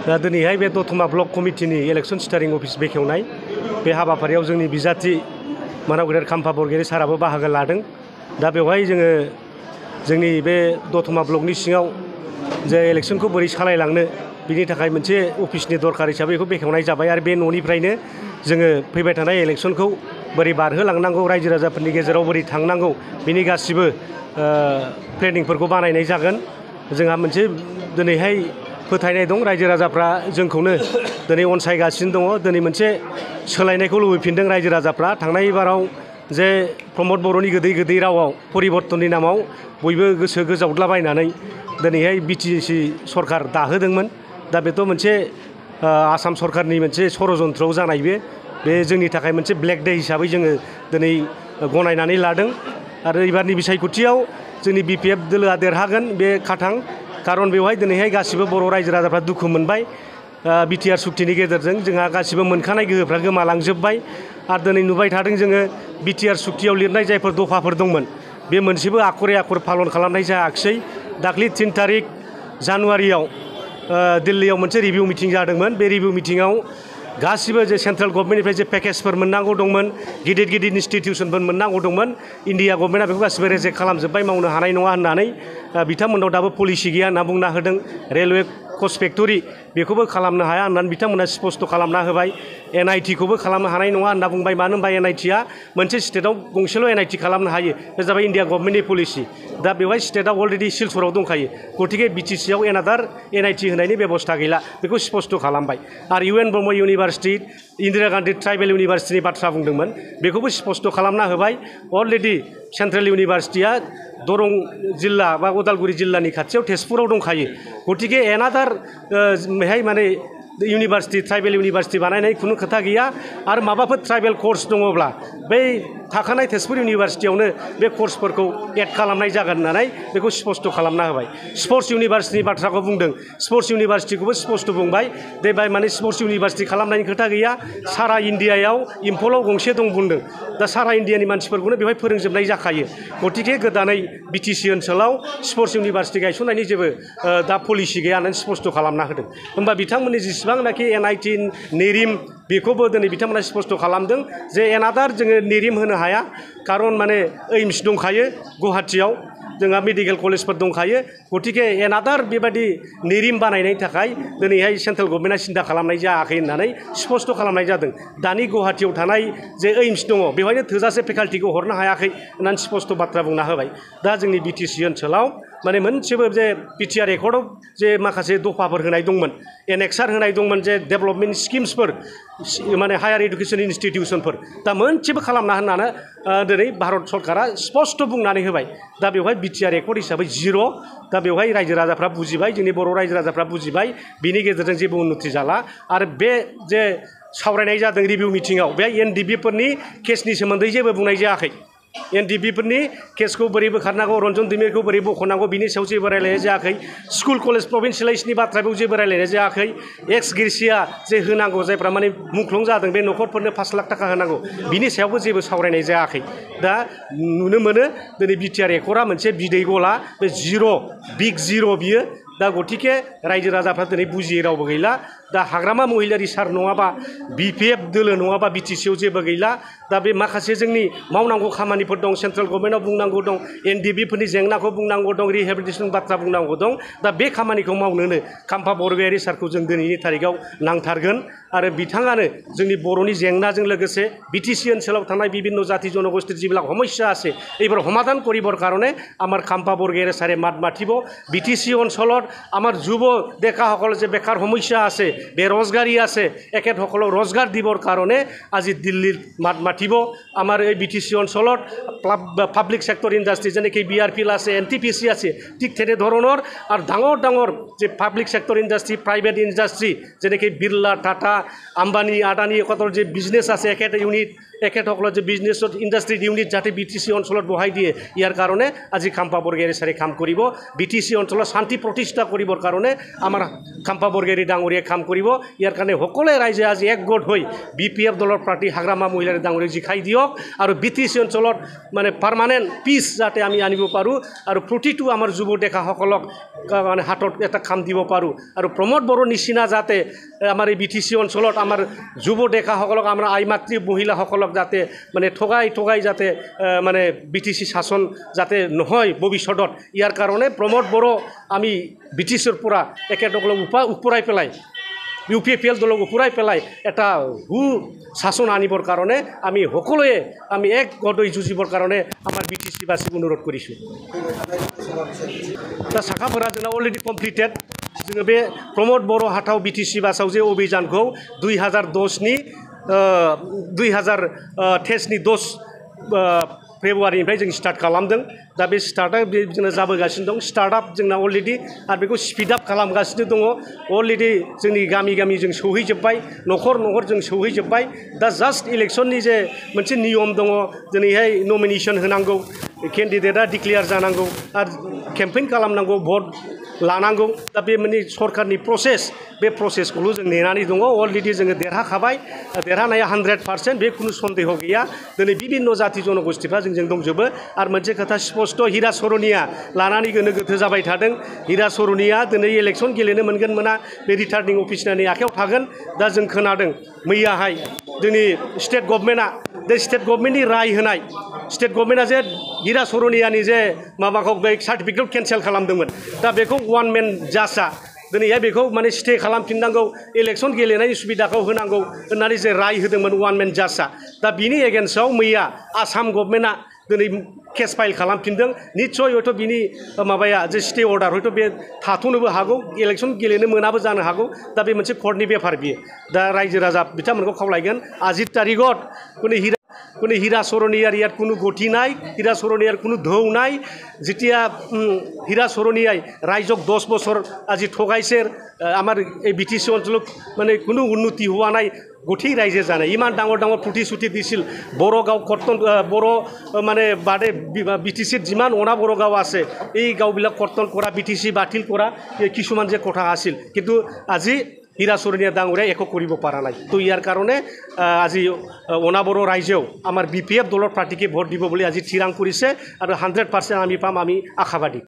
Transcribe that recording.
दा दिनैहाय बे दतमा ब्लक कमिटिनि इलेक्शन स्टारिं अफिस बेखेवनाय बे हाबाफारियाव जोंनि बिजाथि मानाव गेदेर खाम्फा बरगयारी साराबो बाहागो लादों। दा बेवहाय जोङो जोंनि बे दतमा ब्लकनि सिङाव जे इलेक्शनखौ बोरै सालायलांनो बिनि थाखाय मोनसे अफिसनि दरकार हिसाबै बेखौ बेखेवनाय जाबाय आरो बे न'निफ्रायनो जोङो फैबाय थानाय इलेक्शनखौ बोरै बारहोलांनांगौ रायजो राजाफोरनि गेजेराव बोरै थांनांगौ बिनि गासिबो प्लेनिंफोरखौ बानायनाय जागोन। जोंहा मोनसे दिनैहाय फोथायनाय दं रायजो राजाफ्रा जोंखौनो दिनै अनसायगासिनो दङ। दिनै मोनसे सोलायनायखौ लुबैफिनदों रायजो राजाफ्रा। थांनाय बाराव जे प्रमद बर'नि गोदै गोदै रावाव परिबर्तननि नामाव बयबो गोसो गोजावद्लाबायनानै दिनैहाय बिटिसि सरकार दाहोदोंमोन। दा बेथ' मोनसे आसाम सरकारनि मोनसे षड़यन्त्रआव जानाय बे जोंनि थाखाय मोनसे ब्लेक डे हिसाबै जोङो दिनै गनायनानै लादों। आरो एबारनि बिसायख'थियाव जोंनि बिपिएफ दोलोआ देरहागोन बे खाथां। खारन बेवहाय दिनैहाय गासिबो बर' रायजो राजाफ्रा दुखु मोनबाय। बिटिआर सुक्तिनि गेजेरजों जोंहा गासिबो मोनखानाय गोहोफ्रा गोमालांजोब्बाय। आरो दिनै नुबाय थादों जोङो बिटिआर सुक्तियाव लिरनाय जायफोर दफाफोर दंमोन बे मोनसेबो आखरे आखर पालन खालामनाय जायाखिसै। दाख्लि 3 तारिख जानुवारियाव दिल्लीयाव मोनसे रिभिउ मिटिं जादोंमोन। बे रिभिउ मिटिङाव गासिबो जे सेन्ट्रेल गभर्नमेन्टनिफ्राय जे पेकेजफोर मोननांगौ दंमोन, गिदिर गिदिर इन्स्टिटिउसनफोर मोननांगौ दंमोन, इन्डिया गभर्नमेन्टआ बेखौ गासिबो रेजेक्ट खालामजोब्बाय, मावनो हानाय नङा होननानै। बिथांमोनाव दाबो पलिसि गैया होनना बुंना होदों। रेलवे कच फेक्टरि बेखौबो खालामनो हाया होननानै बिथांमोना स्पष्ट खालामना होबाय। NIT खौबो खालामनो हानाय नङा होनना बुंबाय। मानो होनबा NIT आ मोनसे स्टेटआव गंसेल' NIT खालामनो हायो। बे जाबाय इन्डिया गभर्नमेन्टनि पलिसि। दा बेवहाय स्टेटआ अलरेडि सिलचराव दंखायो। गतिके BTC आव एनादार NIT होनायनि बेबस्था गैला, बेखौ स्पष्ट खालामबाय। आरो UN Brahma university, Indira Gandhi tribal इउनिभारसिटिनि बाथ्रा बुंदोंमोन, बेखौबो स्पष्ट खालामना होबाय। अलरेडि सेन्ट्रेल इउनिभारसिटिया दरं जिल्ला बा उदालगुरि जिल्लानि खाथियाव तेजपुराव दंखायो। गतिके एनादार बेहाय माने इउनिभारसिटि ट्राइबेल इउनिभारसिटि बानायनाय खुनु खोथा गैया। आरो माबाफोर ट्राइबेल कर्स दङब्ला बै थाखानाय तेजपुर इउनिभारसिटियावनो बे कर्सफोरखौ एड खालामनाय जागोन होननानै बेखौ स्पष्ट खालामना होबाय। स्पर्ट्स इउनिभारसिटिनि बाथ्राखौ बुंदों। स्पर्ट्स इउनिभारसिटिखौबो स्पष्ट बुंबाय। देबाय माने स्पर्ट्स इउनिभारसिटि खालामनायनि खोथा गैया। सारा इण्डियायाव इम्फलाव गंसे दं बुंदों। दा सारा इण्डियानि मानसिफोरखौनो बेवहाय फोरोंजोबनाय जाखायो। गतिके गोदानै BTC ओनसोलाव स्पर्ट्स इउनिभारसिटि गायसननायनि जेबो दा पलिसि गैया होननानै स्पष्ट खालामना होदों। होमबा बिथांमोननि जेसेबांनाखि NIT, नेरिम बेखौबो दिनै बिथांमोना स्पष्ट खालामदों जे एनादार जोङो नेरिम होनो हाया। खारन माने एइम्स दंखायो गुवाहाटियाव, जोंहा मेडिकेल कलेजफोर दंखायो। गतिके एनादार बेबायदि नेरिम बानायनायनि थाखाय दिनैहाय सेन्ट्रेल गभर्नमेन्टआ सिन्था खालामनाय जायाखै होननानै स्पष्ट खालामनाय जादों। दानि गुवाहाटियाव थानाय जे एइम्स दङ बेवहायनो थोजासे फेकाल्टिखौ हरनो हायाखै होननानै स्पष्ट बाथ्रा बुंना होबाय। दा जोंनि BTC ओनसोलाव माने मोनसेबो जे BTR एकर्डआव जे माखासे दफाफोर होनाय दंमोन, एनेक्सार होनाय दंमोन जे डेभेलपमेन्ट स्किम्सफोर माने हायार इडुकेसन इन्स्टिटिउसनफोर, दा मोनसेबो खालामना होननानै दिनै भारत सरकारा स्पष्ट बुंनानै होबाय। दा बेवहाय BTR एकर्ड हिसाबै 0। दा बेवहाय रायजो राजाफ्रा बुजिबाय, जोंनि बर' रायजो राजाफ्रा बुजिबाय। बिनि गेजेरजों जेबो उन्नति जाला। आरो बे जे सावरायनाय जादों रिभिउ मिटिङाव, बे NDB फोरनि केसनि सोमोन्दै जेबो बुंनाय जायाखै। NDB फोरनि केसखौ बोरै बोखारनांगौ, रन्जन दैमारिखौ बोरै बख'नांगौ बिनि सायाव जेबो रायलायनाय जायाखै। स्कुल कलेज प्रभिन्सियेलाइजनि बाथ्रायाव जेबो रायलायनाय जायाखै। एक्स ग्रेसिया जे होनांगौ जायफ्रा माने मुंख्लं जादों बे न'खरफोरनो 5 लाख थाखा होनांगौ बिनि सायावबो जेबो सावरायनाय जायाखै। दा नुनो मोनो दिनै BTR एकर्डआ मोनसे बिदै गला, बे 0, बिग 0 बियो। दा गतिके रायजो राजाफ्रा दिनै बुजियै रावबो गैला। दा हाग्रामा महिलारि सार नङाबा BPF दोलो नङाबा BTC आव जेबो गैला। दा बे माखासे जोंनि मावनांगौ खामानिफोर दं, सेन्ट्रेल गभर्नमेन्टआव बुंनांगौ दं, NDB फोरनि जेंनाखौ बुंनांगौ दं, रिहेबिलिटेसन बाथ्रा बुंनांगौ दं। दा बे खामानिखौ मावनोनो खाम्फा बरगयारी सारखौ जों दिनैनि तारिखआव नांथारगोन। आरो बिथाङानो जोंनि बर'नि जेंनाजों लोगोसे BTC ओनसोलाव थानाय বিভিন্ন জাতি জনগোষ্ঠীর যিবিলাক সমস্যা আছে এইবোৰ সমাধান কৰিবৰ কাৰণে আমাৰ খাম্পা বৰগয়াৰী ছাৰে মাত মাতিব। BTC অঞ্চলত আমাৰ যুৱ ডেকাসকল যে বেকাৰ সমস্যা আছে, বেৰোজগাৰী আছে, এখেতসকলক रोजगार দিবৰ কাৰণে আজি দিল্লীত মাত মাতিব। আমাৰ এই BTC অঞ্চলত পাব্লিক সেক্টৰ ইণ্ডাষ্ট্ৰি যেনেকৈ BRPL আছে, NTPC আছে, ঠিক তেনেধৰণৰ আৰু ডাঙৰ ডাঙৰ যে public sector industry, private industry যেনেকৈ বিৰলা, টাটা, আম্বানী, আদানী এখেতৰ যে বিজনেছ আছে, এখেত ইউনিট, এখেতসকলৰ যে বিজনেছত ইণ্ডাষ্ট্ৰি ইউনিট যাতে BTC অঞ্চলত বহাই দিয়ে, ইয়াৰ কাৰণে আজি খাম্পা বৰগয়াৰী ছাৰে কাম কৰিব। BTC অঞ্চলত শান্তি প্ৰতিষ্ঠা প্ৰতিষ্ঠা কৰিবৰ কাৰণে আমাৰ খাম্পা বৰগয়াৰী ডাঙৰীয়ে কাম কৰিব ইয়াৰ কাৰণে সকলোৱে ৰাইজে আজি একগোট হৈ BPF দলৰ প্ৰাৰ্থী হাগ্ৰামা মহিলাৰ ডাঙৰীক জিকাই দিয়ক আৰু BTC অঞ্চলত মানে পাৰ্মানেণ্ট পিচ যাতে আমি আনিব পাৰোঁ আৰু প্ৰতিটো আমাৰ যুৱ ডেকাসকলক মানে হাতত এটা কাম দিব পাৰোঁ আৰু প্ৰমোদ বড়োৰ নিচিনা যাতে আমাৰ এই BTC অঞ্চলত আমাৰ যুৱ ডেকাসকলক আমাৰ আইমাতৃ মহিলাসকলক যাতে মানে ঠগাই যাতে মানে BTC শাসন যাতে নহয় ভৱিষ্যতত ইয়াৰ কাৰণে প্ৰমোদ বড়ো আমি BTCৰ পৰা একেদলক উপৰাই পেলাই UPPL দলক উপৰাই পেলাই এটা শাসন আনিবৰ কাৰণে আমি সকলোৱে আমি একগোট হৈ যুঁজিবৰ কাৰণে আমাৰ BTC বাসীক অনুৰোধ কৰিছোঁ दा साखाफोरा जोंना अलरेडि कमप्लिटेड जोङो बे प्रमोद बर' हाथाव BTC बासाव जे अभियानखौ 2010 नि 10 फेब्रुवारिनिफ्राय जों स्टार्ट खालामदों दा बे स्टार्टआ जोंना जाबोगासिनो दं स्टार्टआप जोंना अलरेडि आरो बेखौ स्पिड आप खालामगासिनो दङ अलरेडि जोंनि गामि जों सौहैजोब्बाय न'खर जों सौहैजोब्बाय दा जास्ट इलेक्शननि जे मोनसे नियम दङ दिनैहाय नमिनेशन होनांगौ केन्डिडेटआ डिक्लेयार जानांगौ आरो केम्पेइन खालामनांगौ भट लानांगौ दा बे माने सरकारनि प्रसेस बे प्रसेसखौल' जों नेनानै दङ अलरेडि जोङो देरहाखाबाय देरहानाया 100% बे खुनु सन्देह गैया दिनै बिभिन्न जाति जनगोष्ठीफ्रा जोंजों दंजोबो आरो मोनसे खोथा स्पष्ट हिरा सरनिया लानानै गोनो गोथो जाबाय थादों हिरा सरनिया दिनै इलेक्शन गेलेनो मोनगोन मोना बे रिटार्निं अफिसारनि आखायाव थागोन दा जों खोनादों मैयाहाय जोंनि स्टेट गभर्नमेन्टआ बे स्टेट गभर्नमेन्टनि राय होनाय स्टेट गभर्नमेन्टआ जे हिरा सरनियानि जे माबाखौ बे सार्टिफिकेट केन्सेल खालामदोंमोन दा बेखौ वान मेन जाजआ दिनैहाय बेखौ माने स्टे खालामफिननांगौ इलेक्शन गेलेनायनि सुबिदाखौ होनांगौ होननानै जे राय होदोंमोन वान मेन जाजआ दा बिनि एगेन्स्टआव मैया आसाम गभर्नमेन्टआ दिनै केस फाइल खालामफिनदों निस्सय हयथ' बिनि माबाया जे स्टे अर्डार हयथ' बे थाथ'नोबो हागौ इलेक्शन गेलेनो मोनाबो जानो हागौ दा बे मोनसे कर्टनि बेफार बियो दा रायजो राजा बिथांमोनखौ खावलायगोन आजिर तारिखत কোনো হীরা সরনিয়ার ইয়ার কোনো গতি নাই হীরা সরনিয়ার কোনো ঢৌ নাই যেতিয়া হীরা সরনিয়াই রাইজক 10 বছর আজি ঠগাইছে আমার এই BTC অঞ্চলত মানে কোনো উন্নতি হওয়া নাই গঠি রাইজে জানে ইমান ডাঙৰ প্ৰতিশ্ৰুতি দিছিল বড়ো গাঁও কৰ্তন বড়ো মানে বাদে BTCৰ যিমান অনা বড়ো গাঁও আছে এই গাঁওবিলাক কৰ্তন কৰা BTC বাতিল কৰা কিছুমান যে কথা আছিল কিন্তু আজি হীৰা চৰণীয়া ডাঙৰীয়া একো কৰিব পৰা নাই তো ইয়াৰ কাৰণে আজি অনাবড়ো ৰাইজেও আমাৰ BPF দলৰ প্ৰাৰ্থীকে ভোট দিব বুলি আজি থিৰাং কৰিছে আৰু 100% আমি পাম আমি আশাবাদী